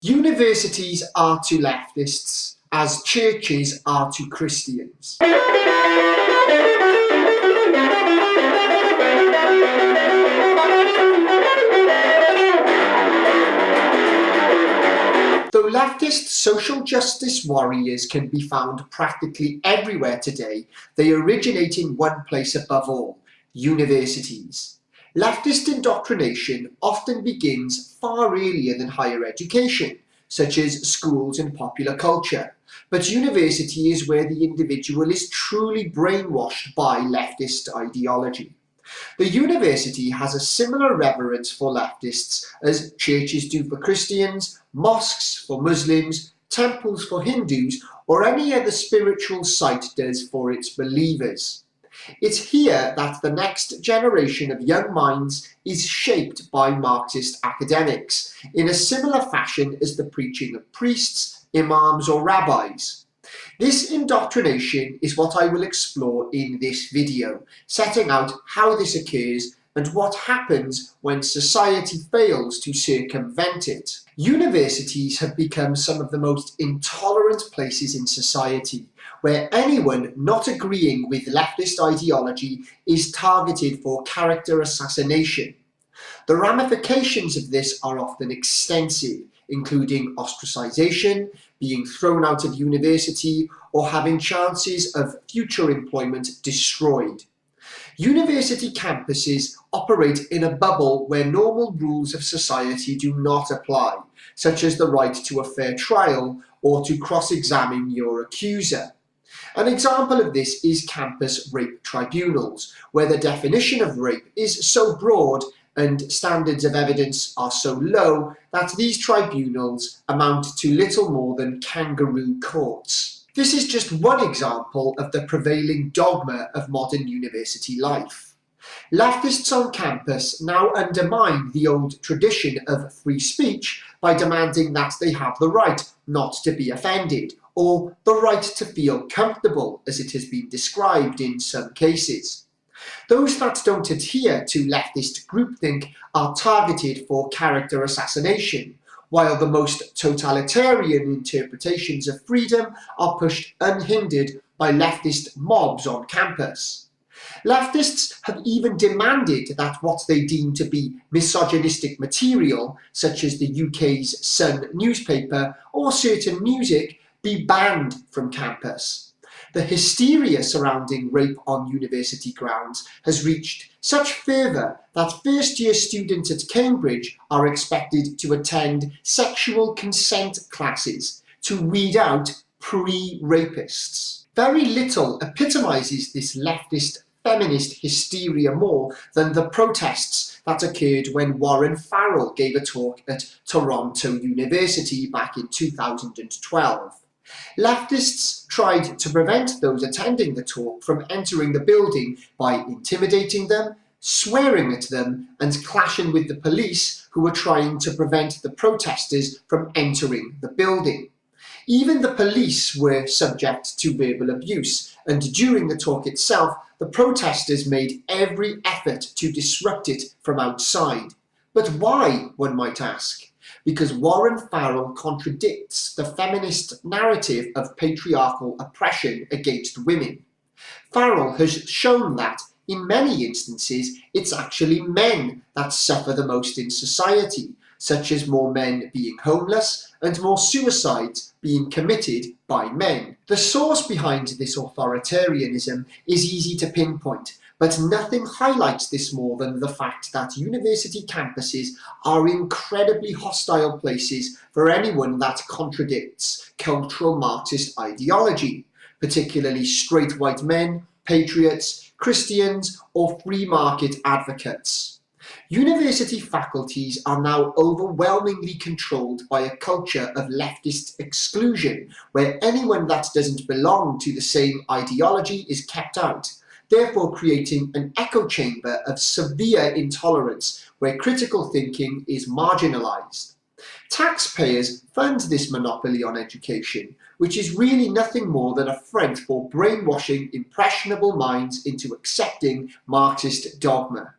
Universities are to leftists as churches are to Christians. Though leftist social justice warriors can be found practically everywhere today, they originate in one place above all: universities. Leftist indoctrination often begins far earlier than higher education, such as schools and popular culture, but university is where the individual is truly brainwashed by leftist ideology. The university has a similar reverence for leftists as churches do for Christians, mosques for Muslims, temples for Hindus, or any other spiritual site does for its believers. It's here that the next generation of young minds is shaped by Marxist academics, in a similar fashion as the preaching of priests, imams, or rabbis. This indoctrination is what I will explore in this video, setting out how this occurs and what happens when society fails to circumvent it. Universities have become some of the most intolerant places in society, where anyone not agreeing with leftist ideology is targeted for character assassination. The ramifications of this are often extensive, including ostracization, being thrown out of university, or having chances of future employment destroyed. University campuses operate in a bubble where normal rules of society do not apply, such as the right to a fair trial or to cross-examine your accuser. An example of this is campus rape tribunals, where the definition of rape is so broad and standards of evidence are so low that these tribunals amount to little more than kangaroo courts. This is just one example of the prevailing dogma of modern university life. Leftists on campus now undermine the old tradition of free speech by demanding that they have the right not to be offended, or the right to feel comfortable, as it has been described in some cases. Those that don't adhere to leftist groupthink are targeted for character assassination, while the most totalitarian interpretations of freedom are pushed unhindered by leftist mobs on campus. Leftists have even demanded that what they deem to be misogynistic material, such as the UK's Sun newspaper or certain music, be banned from campus. The hysteria surrounding rape on university grounds has reached such fervour that first-year students at Cambridge are expected to attend sexual consent classes to weed out pre-rapists. Very little epitomises this leftist feminist hysteria more than the protests that occurred when Warren Farrell gave a talk at Toronto University back in 2012. Leftists tried to prevent those attending the talk from entering the building by intimidating them, swearing at them, and clashing with the police who were trying to prevent the protesters from entering the building. Even the police were subject to verbal abuse, and during the talk itself, the protesters made every effort to disrupt it from outside. But why, one might ask? Because Warren Farrell contradicts the feminist narrative of patriarchal oppression against women. Farrell has shown that, in many instances, it's actually men that suffer the most in society, such as more men being homeless and more suicides being committed by men. The source behind this authoritarianism is easy to pinpoint, but nothing highlights this more than the fact that university campuses are incredibly hostile places for anyone that contradicts cultural Marxist ideology, particularly straight white men, patriots, Christians, or free market advocates. University faculties are now overwhelmingly controlled by a culture of leftist exclusion, where anyone that doesn't belong to the same ideology is kept out, therefore creating an echo chamber of severe intolerance where critical thinking is marginalized. Taxpayers fund this monopoly on education, which is really nothing more than a front for brainwashing impressionable minds into accepting Marxist dogma.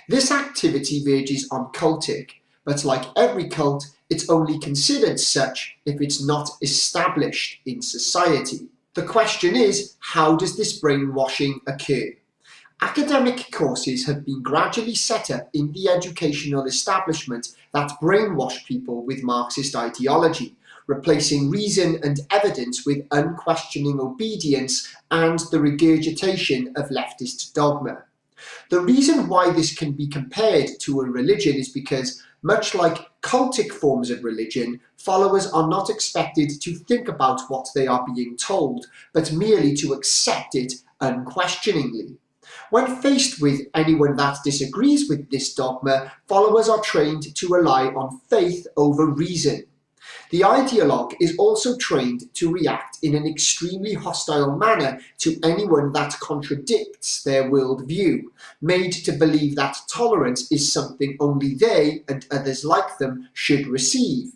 This activity verges on cultic, but like every cult, it's only considered such if it's not established in society. The question is, how does this brainwashing occur? Academic courses have been gradually set up in the educational establishment that brainwash people with Marxist ideology, replacing reason and evidence with unquestioning obedience and the regurgitation of leftist dogma. The reason why this can be compared to a religion is because, much like cultic forms of religion, followers are not expected to think about what they are being told, but merely to accept it unquestioningly. When faced with anyone that disagrees with this dogma, followers are trained to rely on faith over reason. The ideologue is also trained to react in an extremely hostile manner to anyone that contradicts their worldview, made to believe that tolerance is something only they and others like them should receive.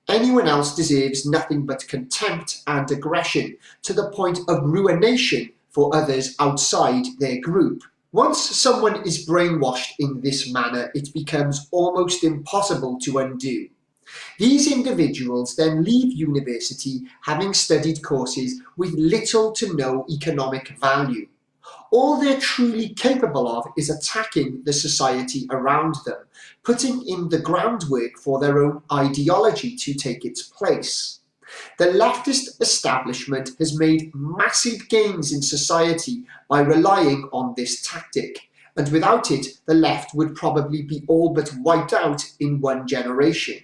Anyone else deserves nothing but contempt and aggression, to the point of ruination for others outside their group. Once someone is brainwashed in this manner, it becomes almost impossible to undo. These individuals then leave university having studied courses with little to no economic value. All they're truly capable of is attacking the society around them, putting in the groundwork for their own ideology to take its place. The leftist establishment has made massive gains in society by relying on this tactic, and without it, the left would probably be all but wiped out in one generation.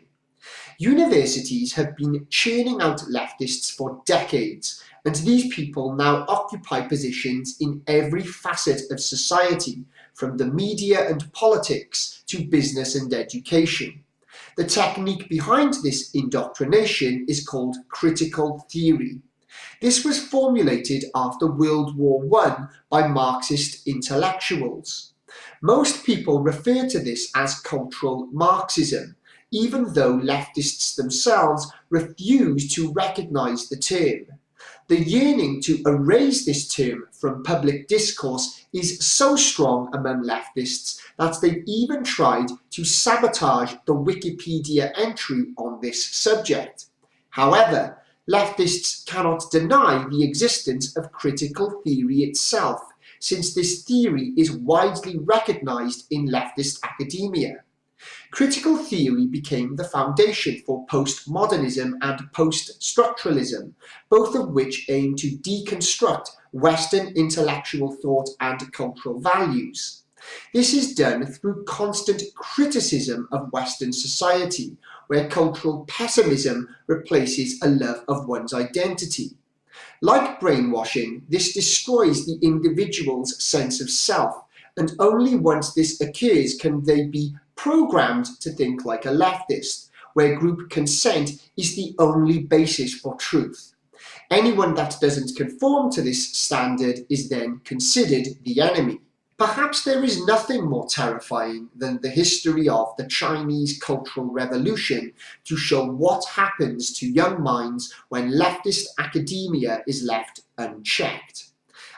Universities have been churning out leftists for decades, and these people now occupy positions in every facet of society, from the media and politics to business and education. The technique behind this indoctrination is called critical theory. This was formulated after World War I by Marxist intellectuals. Most people refer to this as cultural Marxism, even though leftists themselves refuse to recognize the term. The yearning to erase this term from public discourse is so strong among leftists that they've even tried to sabotage the Wikipedia entry on this subject. However, leftists cannot deny the existence of critical theory itself, since this theory is widely recognized in leftist academia. Critical theory became the foundation for postmodernism and post-structuralism, both of which aim to deconstruct Western intellectual thought and cultural values. This is done through constant criticism of Western society, where cultural pessimism replaces a love of one's identity. Like brainwashing, this destroys the individual's sense of self, and only once this occurs can they be programmed to think like a leftist, where group consent is the only basis for truth. Anyone that doesn't conform to this standard is then considered the enemy. Perhaps there is nothing more terrifying than the history of the Chinese Cultural Revolution to show what happens to young minds when leftist academia is left unchecked.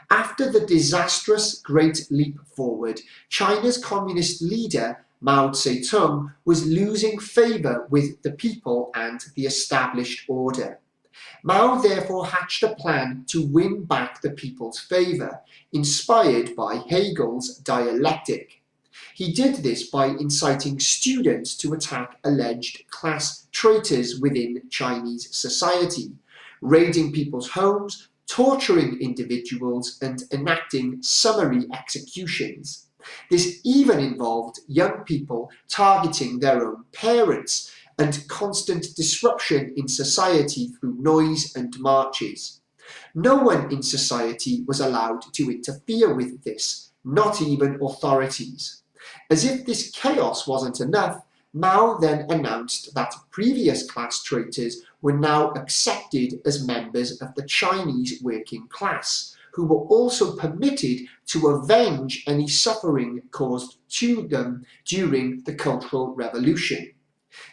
After the disastrous Great Leap Forward, China's communist leader Mao Zedong was losing favor with the people and the established order. Mao therefore hatched a plan to win back the people's favor, inspired by Hegel's dialectic. He did this by inciting students to attack alleged class traitors within Chinese society, raiding people's homes, torturing individuals, and enacting summary executions. This even involved young people targeting their own parents and constant disruption in society through noise and marches. No one in society was allowed to interfere with this, not even authorities. As if this chaos wasn't enough, Mao then announced that previous class traitors were now accepted as members of the Chinese working class, who were also permitted to avenge any suffering caused to them during the Cultural Revolution.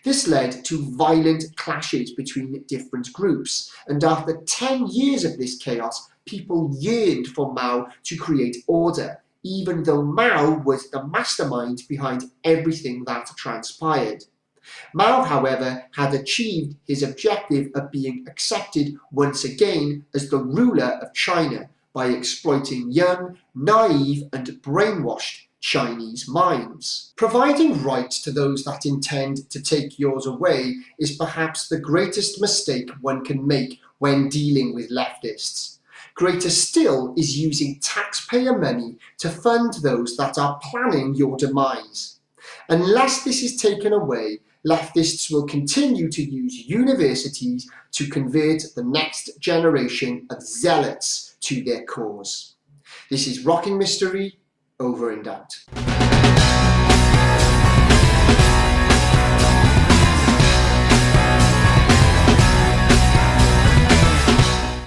This led to violent clashes between different groups, and after 10 years of this chaos, people yearned for Mao to create order, even though Mao was the mastermind behind everything that transpired. Mao, however, had achieved his objective of being accepted once again as the ruler of China by exploiting young, naive, and brainwashed Chinese minds. Providing rights to those that intend to take yours away is perhaps the greatest mistake one can make when dealing with leftists. Greater still is using taxpayer money to fund those that are planning your demise. Unless this is taken away, leftists will continue to use universities to convert the next generation of zealots to their cause. This is Rocking Mystery, over and out.